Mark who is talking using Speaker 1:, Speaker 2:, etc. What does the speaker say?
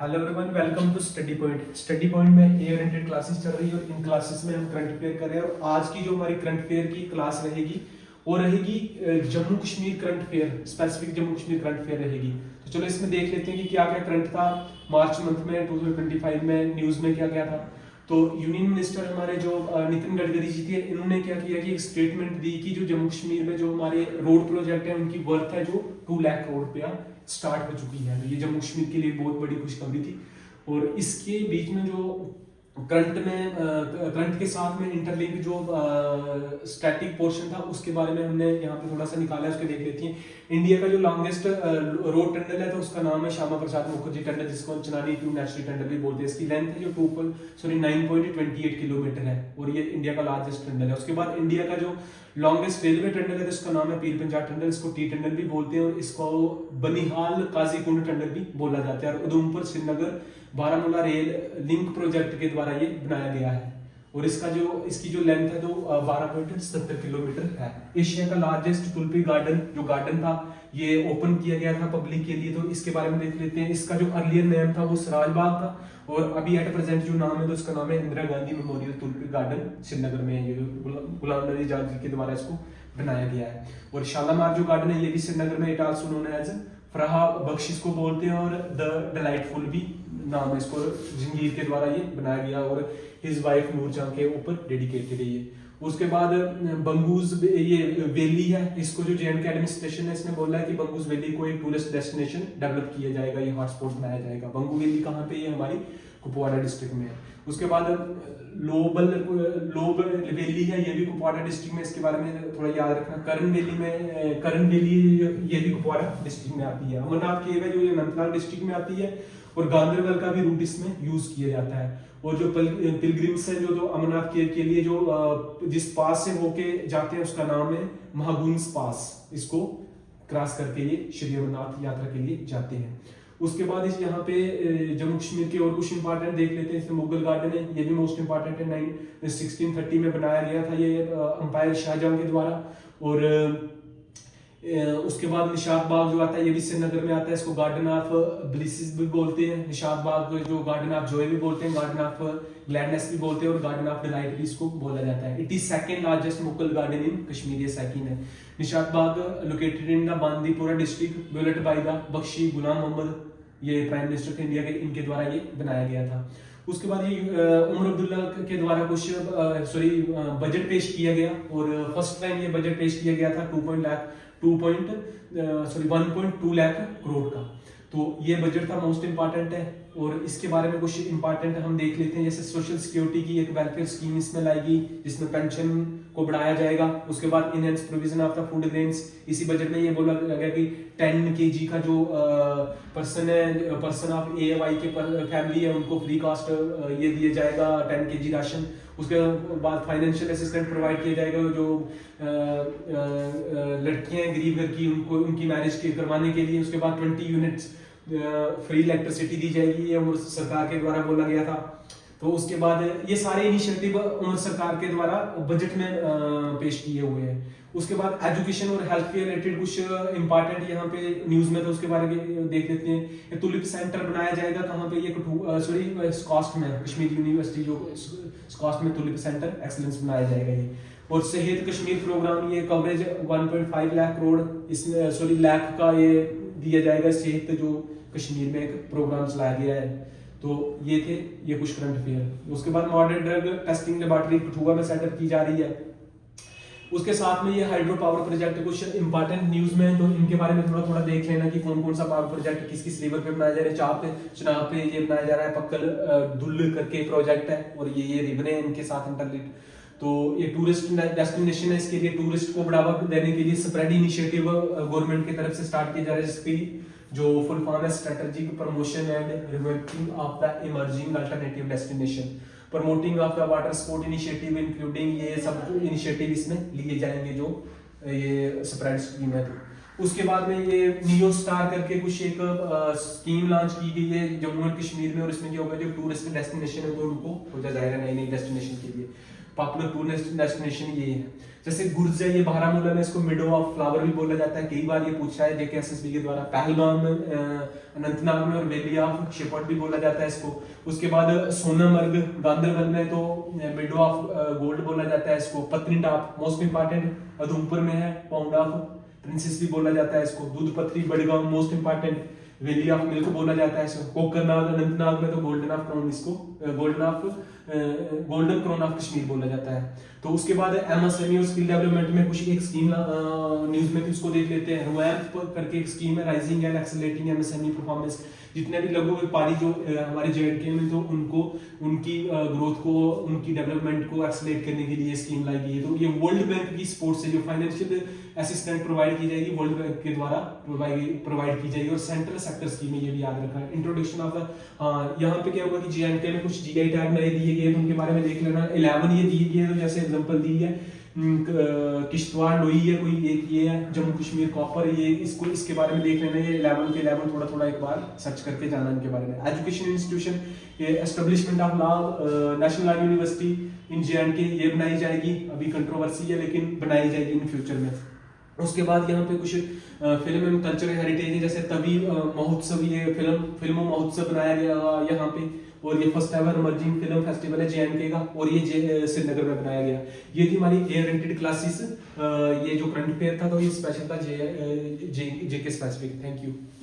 Speaker 1: Hello everyone, welcome to Study Point. Study Point में a oriented classes चल रही है और इन क्लासेस में हम करंट अफेयर कर रहे हैं। और आज की जो हमारी करंट अफेयर की क्लास रहेगी वो रहेगी Jammu Kashmir current affair, specific Jammu Kashmir current affair रहेगी। तो चलो इसमें देख लेते हैं कि क्या क्या करंट था मार्च मंथ में 2025 में, न्यूज में क्या क्या था। तो यूनियन मिनिस्टर हमारे जो नितिन गडकरी जी थे, इन्होंने क्या किया कि एक स्टेटमेंट दी कि जो जम्मू कश्मीर में जो हमारे रोड प्रोजेक्ट है उनकी वर्थ है जो 2 लाख करोड़ रुपया स्टार्ट हो चुकी है। तो ये जम्मू कश्मीर के लिए बहुत बड़ी खुशखबरी थी। और इसके बीच में जो करंट के साथ में इंटरलिंक जो स्टैटिक पोर्शन था उसके बारे में हमने यहाँ पे थोड़ा सा निकाला है, उसके देख लेते हैं। इंडिया का जो लॉन्गेस्ट रोड टनल है तो उसका नाम है श्यामा प्रसाद मुखर्जी टनल, जिसको चनानी टू नेशनल टनल भी बोलते हैं। इसकी लेंथ है जो 9.28 किलोमीटर है और ये इंडिया का लार्जेस्ट टनल है। उसके बाद इंडिया का जो लॉन्गेस्ट रेलवे टनल है तो इसका नाम है पीर पंजाब टनल, इसको टी टनल भी बोलते हैं और इसको बनिहाल काजीकुंड टनल भी बोला जाता है। और Udhampur Srinagar Baramulla rail link project के द्वारा ये बनाया गया है और इसकी जो लेंथ है तो 12.70 किलोमीटर है। एशिया का लार्जेस्ट तुलसी गार्डन जो गार्डन था ये ओपन किया गया था पब्लिक के लिए, तो इसके बारे में देख लेते हैं। इसका जो अर्लियर नेम था वो सराज बाग था और अभी एट प्रेजेंट जो नाम है तो इसका नाम है इंदिरा गांधी मेमोरियल तुलसी गार्डन श्रीनगर में। ये गुलाम नबी आजाद जी के द्वारा इसको बनाया गया है। और शालामार जो गार्डन है ये भी श्रीनगर में, it also known as Farah Bakhshish को बोलते हैं और द डिलाइटफुल भी नाम है। इसको जंगीर के द्वारा ये बनाया गया और हिज वाइफ नूरजहां के ऊपर डेडिकेटेड है ये। उसके बाद बंगूज ये वैली है, इसको जो जेएंडके एडमिनिस्ट्रेशन है इसने बोला है कि बंगूज वैली को एक टूरिस्ट डेस्टिनेशन डेवलप किया जाएगा, ये हॉटस्पॉट बनाया जाएगा। बंगू वैली कहाँ पे, ये हमारी कुपवाड़ा डिस्ट्रिक्ट में है। उसके बाद लोब वैली है, ये भी कुपवाड़ा डिस्ट्रिक्ट में, इसके बारे में थोड़ा याद रखना। करण वैली ये भी कुपवाड़ा डिस्ट्रिक्ट में आती है। अमरनाथ केव है जो ये अनंतनाग डिस्ट्रिक्ट में आती है और गांधरबल का भी रूट इसमें यूज किया जाता है। और जो पिलग्रिम्स है जो अमरनाथ केव के लिए जो जिस पास से होके जाते हैं उसका नाम है महागुंज पास, इसको क्रॉस करके ये श्री अमरनाथ यात्रा के लिए जाते हैं। उसके बाद इस यहाँ पे जम्मू कश्मीर के और कुछ इंपॉर्टेंट देख लेते हैं। इसमें मुगल गार्डन है, ये भी मोस्ट इंपॉर्टेंट है। 1630 में बनाया गया था ये अंपायर शाहजहां के द्वारा। और उसके बाद निशात बाग जो आता है ये भी श्रीनगर में आता है, इसको गार्डन ऑफ ब्लिसिस भी बोलते हैं। निशात बाग जो गार्डन ऑफ जॉय भी बोलते हैं, गार्डन ऑफ ग्लैडनेस भी बोलते हैं और गार्डन ऑफ डिलाइट भी इसको बोला जाता है। It is second largest Mughal garden in Kashmir, ये सेकंड है। Nishat Bagh located in the Bandipora district, developed by the Bakshi Ghulam Mohammad, ये प्राइम मिनिस्टर थे इंडिया के, इनके द्वारा ये बनाया गया था। उसके बाद ये उमर अब्दुल्ला के द्वारा कुछ बजट पेश किया गया और फर्स्ट टाइम ये बजट पेश किया गया था 1.2 लाख करोड़ का। तो ये बजट था, मोस्ट इंपॉर्टेंट है। और इसके बारे में कुछ इंपॉर्टेंट हम देख लेते हैं, जैसे सोशल सिक्योरिटी की एक वेलफेयर स्कीम इसमें लाएगी जिसमें पेंशन को बढ़ाया जाएगा। उसके बाद enhance provision of the food grains, इसी बजट में ये बोला गया कि 10 kg का जो पर्सन ऑफ AY के फैमिली है उनको फ्री कास्ट ये दिया जाएगा 10 kg राशन। उसके बाद फाइनेंशियल असिस्टेंट प्रोवाइड किया जाएगा, जो लड़कियां हैं गरीब घर की उनको उनकी मैरिज करवाने के लिए। उसके बाद 20 यूनिट्स फ्री इलेक्ट्रिसिटी दी जाएगी, ये उमर सरकार के द्वारा बोला गया था। तो उसके बाद ये सारे इनिशिएटिव उमर सरकार के द्वारा बजट में पेश किए हुए हैं। उसके बाद एजुकेशन और हेल्थ केयर रिलेटेड कुछ इंपॉर्टेंट यहाँ पे न्यूज में, तो उसके बारे में देख लेते हैं। तुलिप सेंटर बनाया जाएगा कहाँ पे, ये स्कॉस्ट में, कश्मीर यूनिवर्सिटी जो स्कॉस्ट में तुलिप सेंटर एक्सीलेंस बनाया जाएगा ये। और सेहत कश्मीर प्रोग्राम, ये कवरेज 1.5 लाख करोड़ इसमें लाख का ये दिया जाएगा सेहत जो कश्मीर में एक प्रोग्राम चलाया गया है। तो ये थे ये कुछ करंट अफेयर। उसके बाद modern drug testing laboratory Kathua में सेटअप की जा रही है। उसके साथ में ये हाइड्रो पावर प्रोजेक्ट कुछ इंपॉर्टेंट न्यूज में, तो इनके बारे में थोड़ा थोड़ा देख लेना कि कौन कौन सा पावर प्रोजेक्ट किस किस रिवर पे बनाया जा रहा है। चुनाव पे ये बनाया जा रहा है, पक्कल दुल करके प्रोजेक्ट है और ये रिवर है इनके साथ इंटरलिंक। तो ये टूरिस्ट डेस्टिनेशन है, इसके लिए टूरिस्ट को बढ़ावा देने के लिए स्प्रेड इनिशिएटिव गवर्नमेंट की तरफ से स्टार्ट किया जा रहा है, जिसकी जो फुल फॉर्म है strategic promotion and reworking of the emerging alternative destination, promoting of the water sport initiative including, ये सब इनिशिएटिव इसमें लिए जाएंगे जो ये स्प्रेड स्कीम है। तो उसके बाद में ये नियो स्टार करके कुछ एक स्कीम लॉन्च की गई है जम्मू एंड कश्मीर में और इसमें क्या होगा जो टूरिस्ट डेस्टिनेशन है वो उनको खोजा जाएगा नई नई डेस्टिनेशन के लिए। पॉपुलर टूरिस्ट डेस्टिनेशन ये है। जैसे गुर्ज है, ये बारामूला में इसको मिडो ऑफ फ्लावर भी बोला जाता है, कई बार ये पूछा है JKSSB के द्वारा। पहलगाम में, अनंतनाग में और वैली ऑफ शेपर्ड भी बोला जाता है इसको। उसके बाद सोनमर्ग गांधरबल में तो मिडो ऑफ गोल्ड बोला जाता है इसको। पत्नीटॉप मोस्ट इंपॉर्टेंट उधमपुर में है, पाउंड ऑफ प्रिंसेस भी बोला जाता है इसको। Doodh Pathri Budgam most important, valley of milk बोला जाता है इसको। कोकरनाग अनंतनाग में तो गोल्डन ऑफ क्राउन, इसको गोल्डन क्राउन ऑफ कश्मीर बोला जाता है। तो उसके बाद MSME और स्किल डेवलपमेंट में कुछ एक स्कीम न्यूज में थी, उसको देख लेते हैं। रुएम्प करके एक स्कीम है, rising and accelerating MSME performance. जितने भी लघु व्यापारी जो हमारे JNK में, तो उनको उनकी ग्रोथ को, उनकी डेवलपमेंट को एक्सेलरेट करने के लिए स्कीम लाई गई है। तो ये वर्ल्ड बैंक की सपोर्ट से जो फाइनेंशियल असिस्टेंट प्रोवाइड की जाएगी, वर्ल्ड बैंक के द्वारा प्रोवाइड की जाएगी। और सेंट्रल सेक्टर स्कीम है, ये भी याद रखना है। इंट्रोडक्शन ऑफ यहाँ पे क्या हुआ कि JNK में कुछ GI टैग नए दिए गए, तो उनके बारे में देख लेना। 11 ये दिए गए, तो जैसे एग्जांपल दी है किश्तवाड़ लोई है, कोई एक ये है, जम्मू कश्मीर कॉपर, ये इसको इसके बारे में देख लेना। ये 11 के 11 थोड़ा थोड़ा एक बार सर्च करके जाना इनके बारे में। एजुकेशन इंस्टीट्यूशन, ये establishment of law national law university in JNK, ये बनाई जाएगी। अभी कंट्रोवर्सी है लेकिन बनाई जाएगी इन फ्यूचर में। उसके बाद यहाँ पे कुछ फिल्म एंड कल्चरल हेरिटेज है, जैसे तभी महोत्सव, ये फिल्मों महोत्सव बनाया गया यहाँ पे। और ये first ever emerging film festival है JNK का, और ये श्रीनगर में बनाया गया। ये थी हमारी एयर रेंटेड क्लासेस। ये जो करंट अफेयर था, तो ये स्पेशल था JK स्पेसिफिक। Thank you.